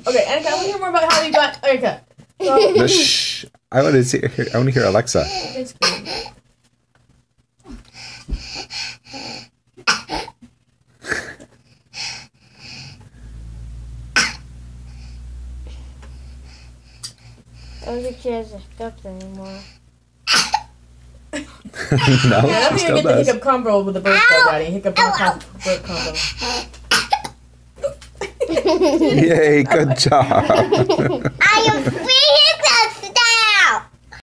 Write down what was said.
Okay, Annika, I want to hear more about how you got Annika. No, shh. I want to hear Alexa. I don't think she has the hiccups anymore. No, Yeah, I don't she think you still get the does. hiccup combo with the bird though, Daddy. Hiccup bird combo. Yay, good job. I am free